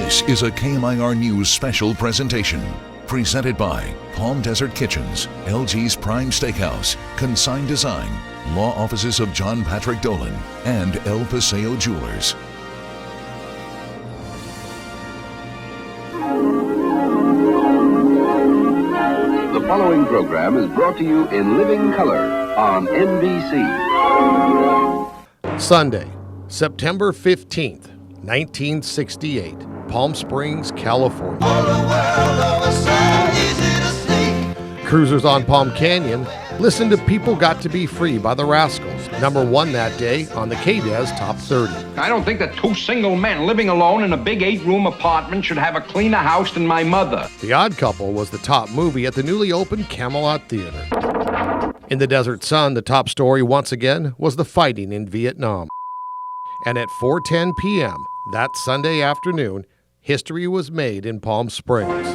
This is a KMIR News special presentation. Presented by Palm Desert Kitchens, LG's Prime Steakhouse, Consign Design, Law Offices of John Patrick Dolan, and El Paseo Jewelers. The following program is brought to you in living color on NBC. Sunday, September 15th, 1968, Palm Springs, California. Cruisers on Palm Canyon listened to People Got to Be Free by the Rascals, number one that day on the KDES Top 30. I don't think that two single men living alone in a big 8-room apartment should have a cleaner house than my mother. The Odd Couple was the top movie at the newly opened Camelot Theater. In the Desert Sun, the top story once again was the fighting in Vietnam. And at 4:10 p.m. that Sunday afternoon, history was made in Palm Springs.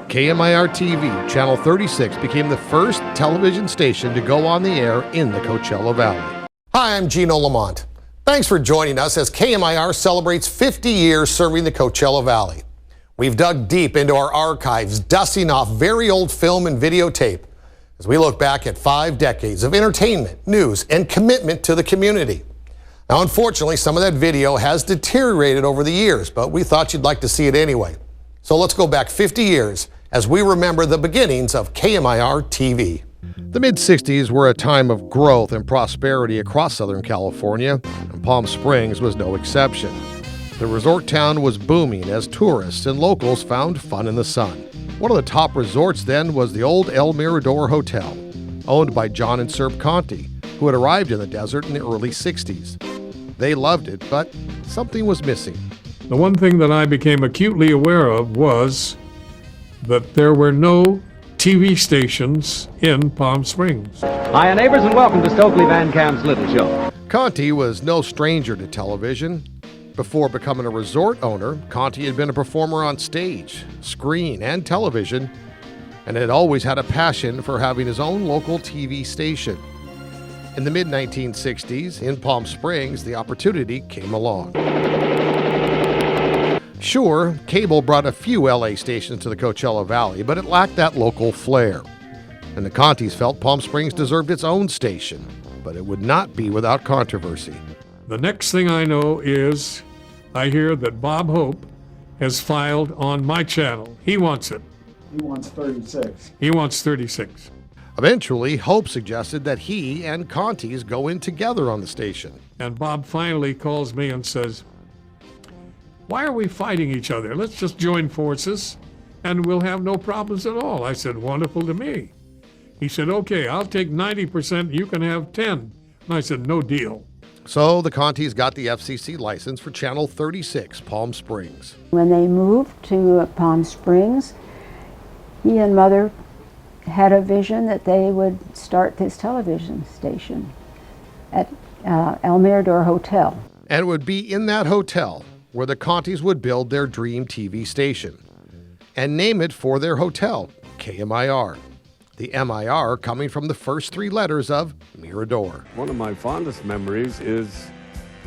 KMIR-TV, Channel 36, became the first television station to go on the air in the Coachella Valley. Hi, I'm Gino Lamont. Thanks for joining us as KMIR celebrates 50 years serving the Coachella Valley. We've dug deep into our archives, dusting off very old film and videotape as we look back at 5 decades of entertainment, news, and commitment to the community. Now, unfortunately, some of that video has deteriorated over the years, but we thought you'd like to see it anyway. So let's go back 50 years as we remember the beginnings of KMIR-TV. The mid-60s were a time of growth and prosperity across Southern California, and Palm Springs was no exception. The resort town was booming as tourists and locals found fun in the sun. One of the top resorts then was the old El Mirador Hotel, owned by John and Serb Conti, who had arrived in the desert in the early 60s. They loved it, but something was missing. The one thing that I became acutely aware of was that there were no TV stations in Palm Springs. Hiya neighbors and welcome to Stokely Van Camp's Little Show. Conti was no stranger to television. Before becoming a resort owner, Conti had been a performer on stage, screen, and television, and had always had a passion for having his own local TV station. In the mid-1960s, in Palm Springs, the opportunity came along. Sure, cable brought a few LA stations to the Coachella Valley, but it lacked that local flair. And the Contis felt Palm Springs deserved its own station, but it would not be without controversy. The next thing I know is I hear that Bob Hope has filed on my channel. He wants it. He wants 36. He wants 36. Eventually, Hope suggested that he and Contis go in together on the station. And Bob finally calls me and says, "Why are we fighting each other? Let's just join forces and we'll have no problems at all." I said, "Wonderful to me." He said, "Okay, I'll take 90%, you can have 10. And I said, "No deal." So the Contis got the FCC license for Channel 36, Palm Springs. When they moved to Palm Springs, he and Mother had a vision that they would start this television station at El Mirador Hotel. And it would be in that hotel where the Contis would build their dream TV station and name it for their hotel, KMIR. The MIR coming from the first 3 letters of Mirador. One of my fondest memories is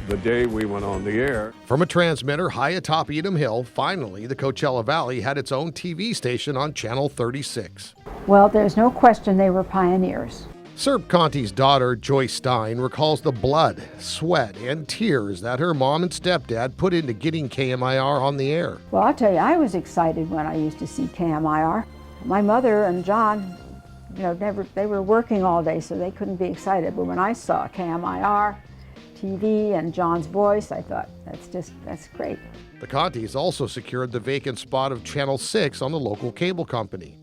the day we went on the air. From a transmitter high atop Edom Hill, finally the Coachella Valley had its own TV station on Channel 36. Well, there's no question they were pioneers. Serb Conti's daughter, Joyce Stein, recalls the blood, sweat, and tears that her mom and stepdad put into getting KMIR on the air. Well, I'll tell you, I was excited when I used to see KMIR. My mother and John, they were working all day, so they couldn't be excited. But when I saw KMIR, TV, and John's voice, I thought, that's great. The Contis also secured the vacant spot of Channel 6 on the local cable company.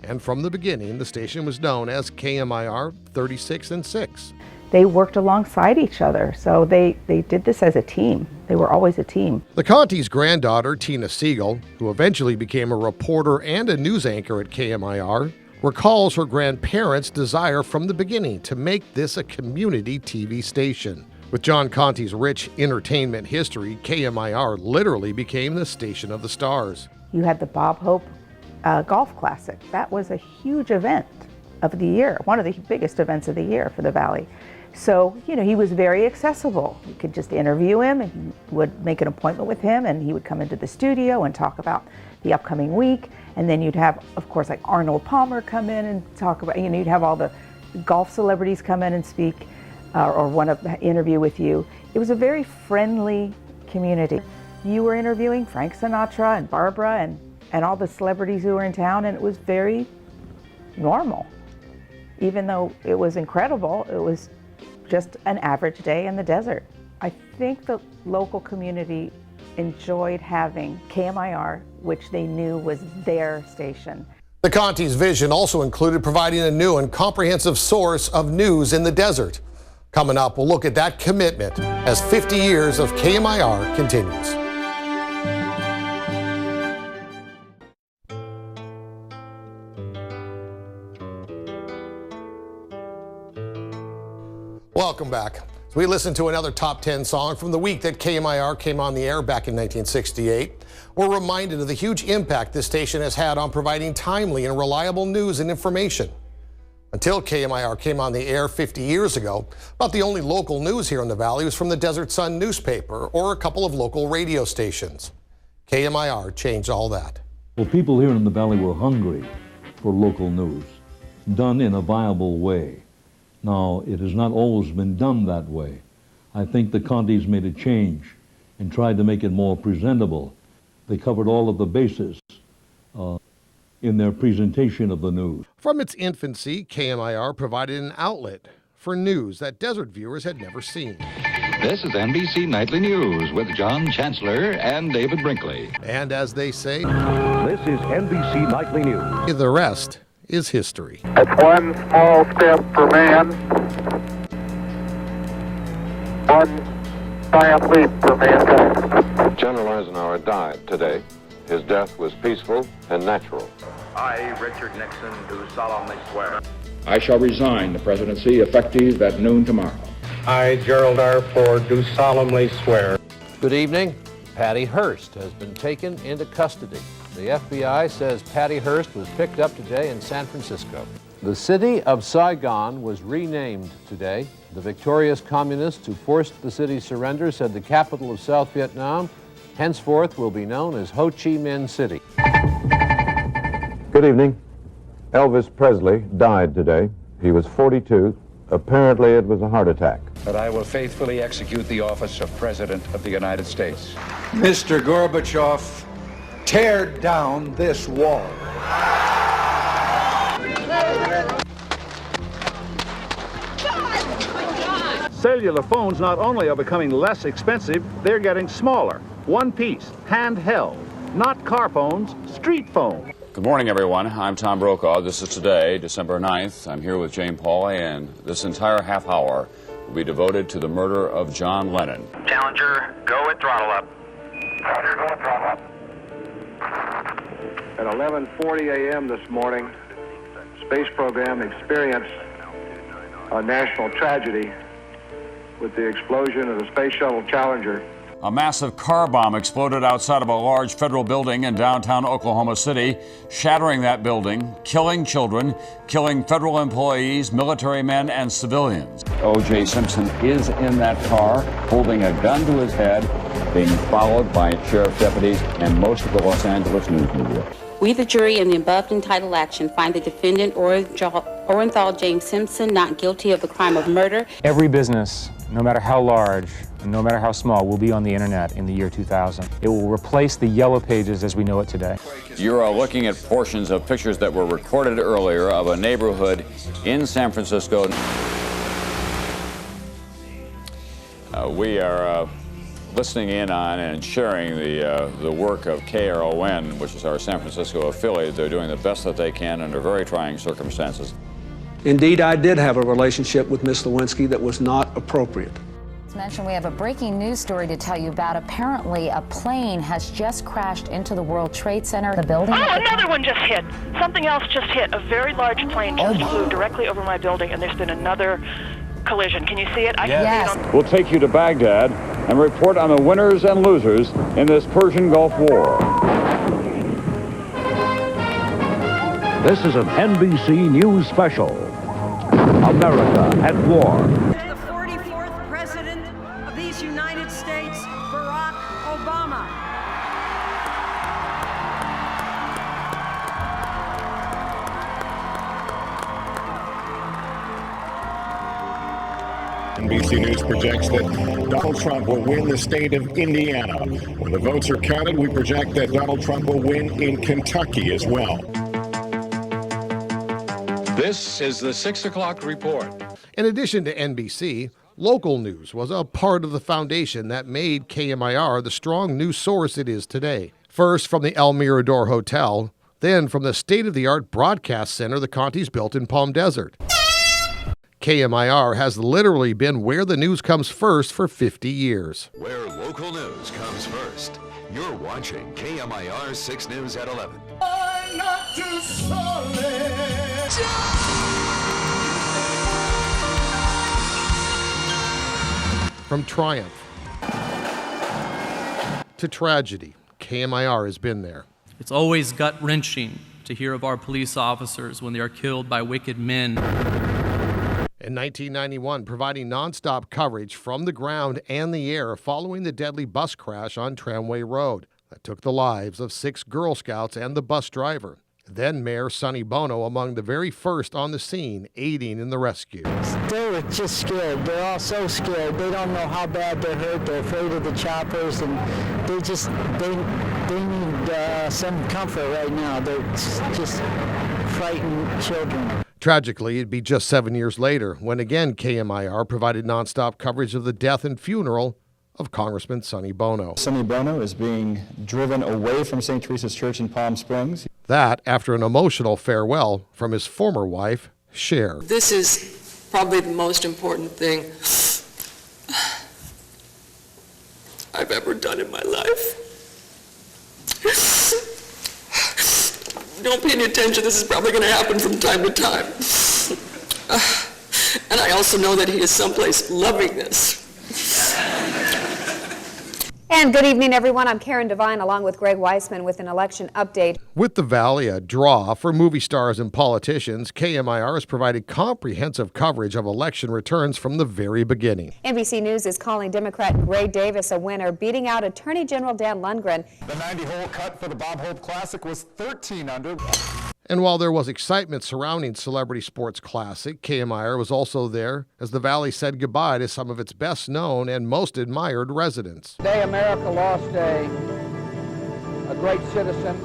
And from the beginning, the station was known as KMIR 36 and 6. They worked alongside each other, so they did this as a team. They were always a team. The Contis' granddaughter, Tina Siegel, who eventually became a reporter and a news anchor at KMIR, recalls her grandparents' desire from the beginning to make this a community TV station. With John Conti's rich entertainment history, KMIR literally became the station of the stars. You had the Bob Hope Golf Classic. That was a huge event of the year, one of the biggest events of the year for the Valley. So, you know, he was very accessible. You could just interview him, and you would make an appointment with him, and he would come into the studio and talk about the upcoming week. And then you'd have, of course, like Arnold Palmer come in and talk about, you know, you'd have all the golf celebrities come in and speak or want to interview with you. It was a very friendly community. You were interviewing Frank Sinatra and Barbara and all the celebrities who were in town, and it was very normal. Even though it was incredible, it was just an average day in the desert. I think the local community enjoyed having KMIR, which they knew was their station. The Conti's vision also included providing a new and comprehensive source of news in the desert. Coming up, we'll look at that commitment as 50 years of KMIR continues. Welcome back. So we listened to another top 10 song from the week that KMIR came on the air back in 1968. We're reminded of the huge impact this station has had on providing timely and reliable news and information. Until KMIR came on the air 50 years ago, about the only local news here in the Valley was from the Desert Sun newspaper or a couple of local radio stations. KMIR changed all that. Well, people here in the Valley were hungry for local news, done in a viable way. Now, it has not always been done that way. I think the Contis made a change and tried to make it more presentable. They covered all of the bases in their presentation of the news. From its infancy, KMIR provided an outlet for news that desert viewers had never seen. This is NBC Nightly News with John Chancellor and David Brinkley. And as they say, this is NBC Nightly News. The rest is history. It's one small step for man, one giant leap for mankind. General Eisenhower died today. His death was peaceful and natural. I, Richard Nixon, do solemnly swear. I shall resign the presidency effective at noon tomorrow. I, Gerald R. Ford, do solemnly swear. Good evening. Patty Hearst has been taken into custody. The FBI says Patty Hearst was picked up today in San Francisco. The city of Saigon was renamed today. The victorious communists who forced the city's surrender said the capital of South Vietnam henceforth will be known as Ho Chi Minh City. Good evening. Elvis Presley died today. He was 42. Apparently it was a heart attack. But I will faithfully execute the office of President of the United States. Mr. Gorbachev, tear down this wall. Cellular phones not only are becoming less expensive, they're getting smaller. One piece, handheld, not car phones, street phones. Good morning, everyone. I'm Tom Brokaw. This is today, December 9th. I'm here with Jane Pauley, and this entire half hour will be devoted to the murder of John Lennon. Challenger, go with throttle up. Roger, go with throttle up. At 11:40 a.m. this morning, space program experienced a national tragedy with the explosion of the Space Shuttle Challenger. A massive car bomb exploded outside of a large federal building in downtown Oklahoma City, shattering that building, killing children, killing federal employees, military men, and civilians. O.J. Simpson is in that car, holding a gun to his head, being followed by sheriff deputies and most of the Los Angeles news media. We, the jury, in the above entitled action, find the defendant, Orenthal James Simpson, not guilty of the crime of murder. Every business, no matter how large, and no matter how small, will be on the internet in the year 2000. It will replace the yellow pages as we know it today. You're looking at portions of pictures that were recorded earlier of a neighborhood in San Francisco. We are listening in on and sharing the work of KRON, which is our San Francisco affiliate. They're doing the best that they can under very trying circumstances. Indeed, I did have a relationship with Miss Lewinsky that was not appropriate. As mentioned, we have a breaking news story to tell you about. Apparently, a plane has just crashed into the World Trade Center. The building. Oh, another one just hit. Something else just hit. A very large plane just flew directly over my building, and there's been another collision. Can you see it? I can see it on... We'll take you to Baghdad and report on the winners and losers in this Persian Gulf War. This is an NBC News special. America at War. The President of these United States, Barack Obama. NBC News projects that Donald Trump will win the state of Indiana. When the votes are counted, we project that Donald Trump will win in Kentucky as well. This is the 6 o'clock report. In addition to NBC, local news was a part of the foundation that made KMIR the strong news source it is today. First from the El Mirador Hotel, then from the state-of-the-art broadcast center the Contis built in Palm Desert. KMIR has literally been where the news comes first for 50 years. Where local news comes first. You're watching KMIR 6 News at 11. I'm not too solid. From triumph to tragedy, KMIR has been there. It's always gut-wrenching to hear of our police officers when they are killed by wicked men. In 1991, providing nonstop coverage from the ground and the air following the deadly bus crash on Tramway Road that took the lives of 6 Girl Scouts and the bus driver. Then Mayor Sonny Bono among the very first on the scene, aiding in the rescue. They were just scared. They're all so scared. They don't know how bad they're hurt. They're afraid of the choppers, and they need some comfort right now. They're just frightened children. Tragically, it'd be just 7 years later when again KMIR provided nonstop coverage of the death and funeral of Congressman Sonny Bono. Sonny Bono is being driven away from St. Teresa's Church in Palm Springs. That after an emotional farewell from his former wife, Cher. This is probably the most important thing I've ever done in my life. Don't pay any attention, this is probably going to happen from time to time. And I also know that he is someplace loving this. And good evening, everyone. I'm Karen Devine, along with Greg Weissman, with an election update. With the Valley a draw for movie stars and politicians, KMIR has provided comprehensive coverage of election returns from the very beginning. NBC News is calling Democrat Gray Davis a winner, beating out Attorney General Dan Lundgren. The 90-hole cut for the Bob Hope Classic was 13 under. And while there was excitement surrounding Celebrity Sports Classic, KMIR was also there as the Valley said goodbye to some of its best known and most admired residents. Today America lost a great citizen.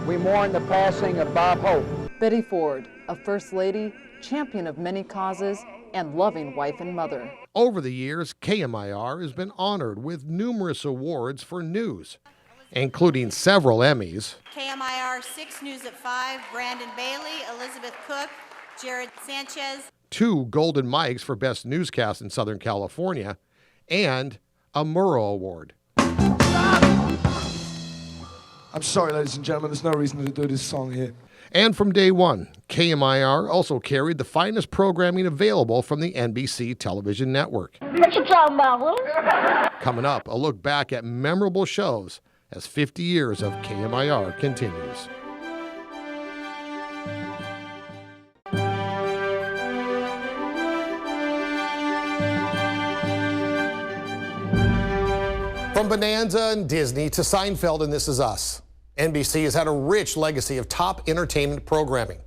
We mourn the passing of Bob Hope. Betty Ford, a First Lady, champion of many causes, and loving wife and mother. Over the years, KMIR has been honored with numerous awards for news, including several Emmys. KMIR 6 News at 5, Brandon Bailey, Elizabeth Cook, Jared Sanchez. 2 Golden Mikes for Best Newscast in Southern California, and a Murrow Award. I'm sorry, ladies and gentlemen, there's no reason to do this song here. And from day one, KMIR also carried the finest programming available from the NBC television network. What you talking about, Will? Coming up, a look back at memorable shows as 50 years of KMIR continues. From Bonanza and Disney to Seinfeld and This Is Us, NBC has had a rich legacy of top entertainment programming.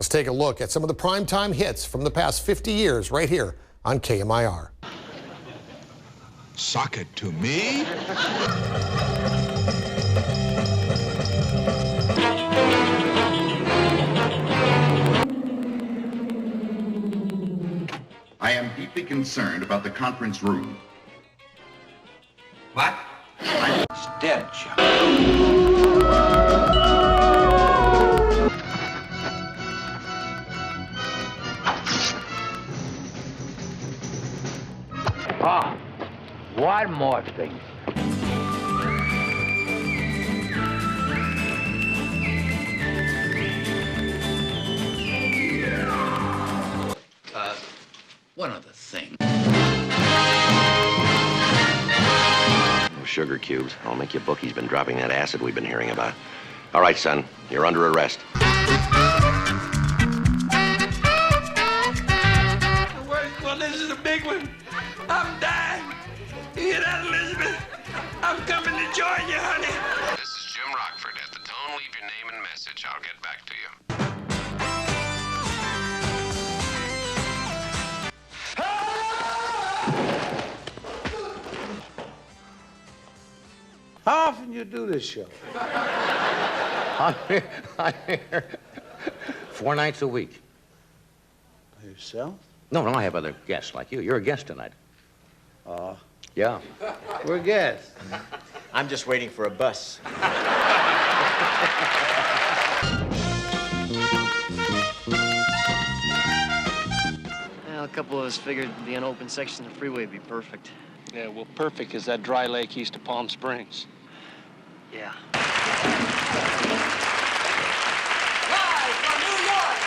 Let's take a look at some of the primetime hits from the past 50 years right here on KMIR. Sock it to me? I am deeply concerned about the conference room. What? Stench. Ah, one more thing. One other thing. Sugar cubes. I'll make you book. He's been dropping that acid we've been hearing about. All right, son. You're under arrest. Well, this is a big one. I'm dying. You hear that, Elizabeth? I'm coming to join you, honey. This is Jim Rockford. At the tone, leave your name and message. I'll get back to you. How often you do this show? I'm here 4 nights a week. By yourself? No, I have other guests like you. You're a guest tonight. Yeah. We're guests. I'm just waiting for a bus. Well, a couple of us figured the unopened section of the freeway would be perfect. Yeah, well, perfect is that dry lake east of Palm Springs. Yeah. Live from New York,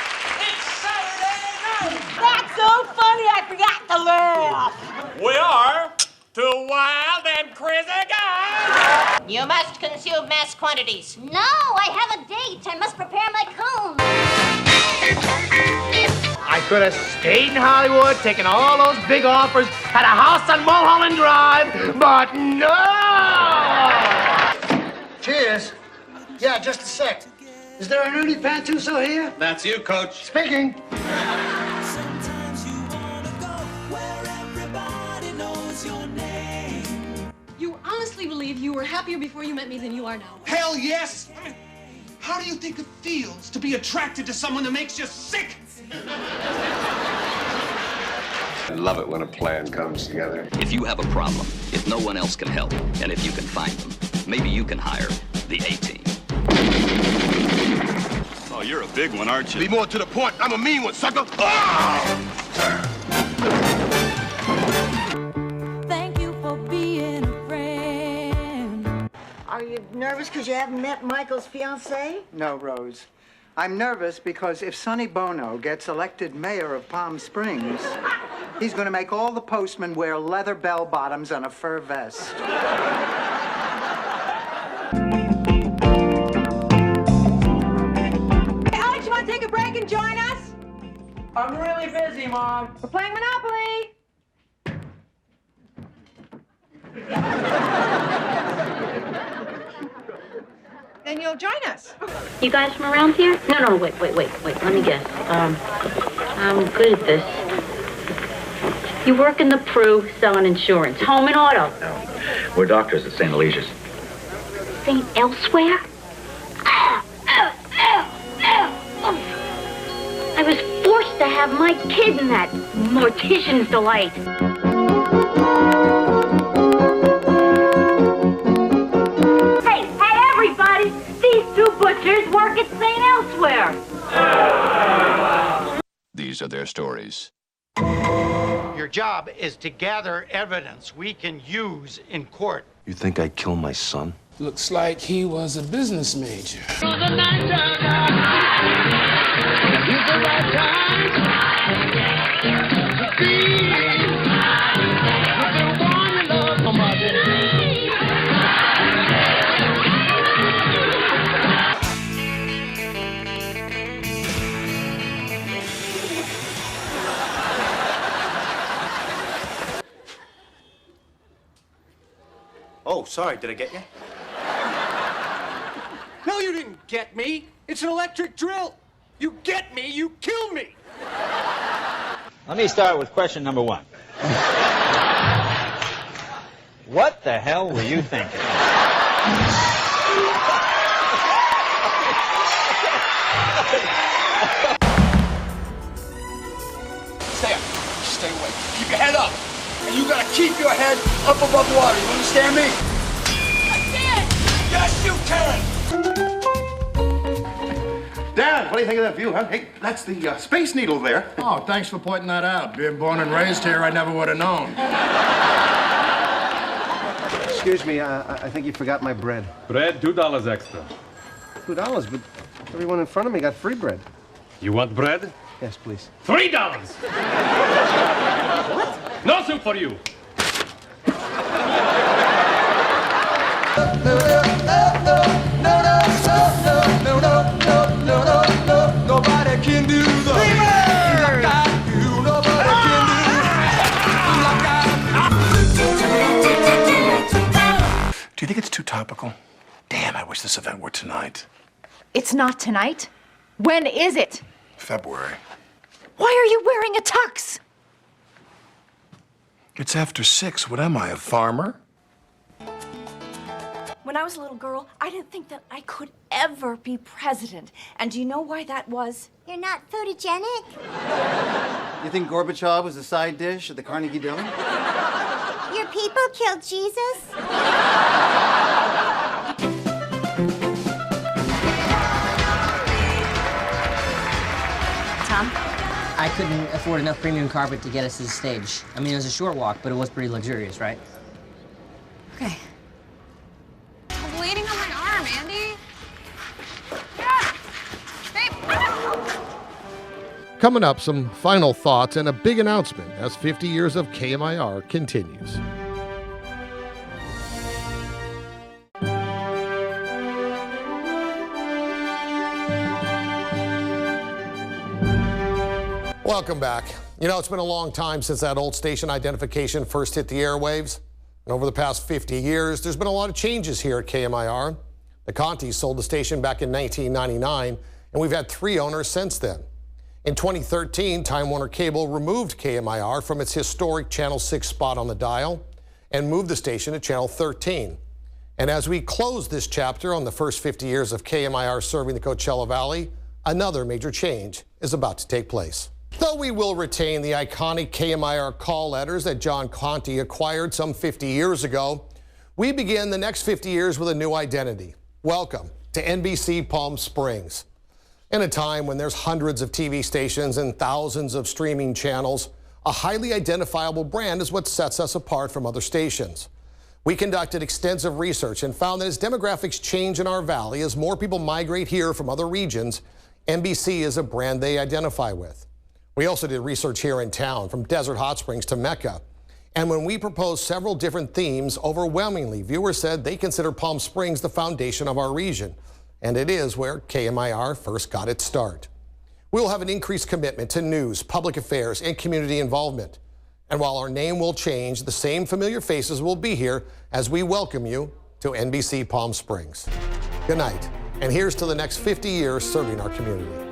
it's Saturday night! That's so funny, I forgot to laugh. We are two wild and crazy guys! You must consume mass quantities. No, I have a date. I must prepare my comb. I could have stayed in Hollywood, taken all those big offers, had a house on Mulholland Drive, but no! Cheers. Yeah, just a sec. Is there a nudie pantsuso here? That's you, Coach. Speaking. Sometimes you wanna go where everybody knows your name. You honestly believe you were happier before you met me than you are now? Hell yes! How do you think it feels to be attracted to someone that makes you sick? I love it when a plan comes together. If you have a problem, if no one else can help, and if you can find them, maybe you can hire the A-Team. Oh, you're a big one, aren't you? Be more to the point. I'm a mean one, sucker. Thank you for being a friend. Are you nervous because you haven't met Michael's fiancée? No, Rose. I'm nervous because if Sonny Bono gets elected mayor of Palm Springs, he's going to make all the postmen wear leather bell-bottoms and a fur vest. Hey, Alex, you want to take a break and join us? I'm really busy, Mom. We're playing Monopoly. Then you'll join us. You guys from around here? No, wait. Let me guess. I'm good at this. You work in the Pru selling insurance, home and auto. No, we're doctors at St. Alicia's. St. Elsewhere? I was forced to have my kid in that mortician's delight. Hey, everybody! These two butchers work at St. Elsewhere. These are their stories. Your job is to gather evidence we can use in court. You think I'd kill my son? Looks like he was a business major. Oh, sorry, did I get you? No, you didn't get me. It's an electric drill. You get me, you kill me. Let me start with question number 1. What the hell were you thinking? Stay up. Stay away. Keep your head up. And you gotta keep your head up above water. You understand me? I can! Yes, you can! Dad, what do you think of that view, huh? Hey, that's the Space Needle there. Oh, thanks for pointing that out. Being born and raised here, I never would have known. Excuse me, I think you forgot my bread. Bread, $2 extra. $2, but everyone in front of me got free bread. You want bread? Yes, please. $3! What? No soup for you. Nobody can do the like I do. Nobody can do like I Do you think it's too topical? Damn, I wish this event were tonight. It's not tonight. When is it? February. Why are you wearing a tux? It's after 6. What am I, a farmer? When I was a little girl, I didn't think that I could ever be president. And do you know why that was? You're not photogenic? You think Gorbachev was a side dish at the Carnegie Deli? Your people killed Jesus? Tom? I couldn't afford enough premium carpet to get us to the stage. I mean, it was a short walk, but it was pretty luxurious, right? Okay. I'm bleeding on my arm, Andy. Yeah. Babe. Coming up, some final thoughts and a big announcement as 50 years of KMIR continues. Welcome back. You know, it's been a long time since that old station identification first hit the airwaves. And over the past 50 years, there's been a lot of changes here at KMIR. The Contis sold the station back in 1999, and we've had 3 owners since then. In 2013, Time Warner Cable removed KMIR from its historic Channel 6 spot on the dial and moved the station to Channel 13. And as we close this chapter on the first 50 years of KMIR serving the Coachella Valley, another major change is about to take place. Though we will retain the iconic KMIR call letters that John Conti acquired some 50 years ago, we begin the next 50 years with a new identity. Welcome to NBC Palm Springs. In a time when there's hundreds of TV stations and thousands of streaming channels, a highly identifiable brand is what sets us apart from other stations. We conducted extensive research and found that as demographics change in our valley, as more people migrate here from other regions, NBC is a brand they identify with. We also did research here in town, from Desert Hot Springs to Mecca. And when we proposed several different themes, overwhelmingly, viewers said they consider Palm Springs the foundation of our region. And it is where KMIR first got its start. We'll have an increased commitment to news, public affairs, and community involvement. And while our name will change, the same familiar faces will be here as we welcome you to NBC Palm Springs. Good night, and here's to the next 50 years serving our community.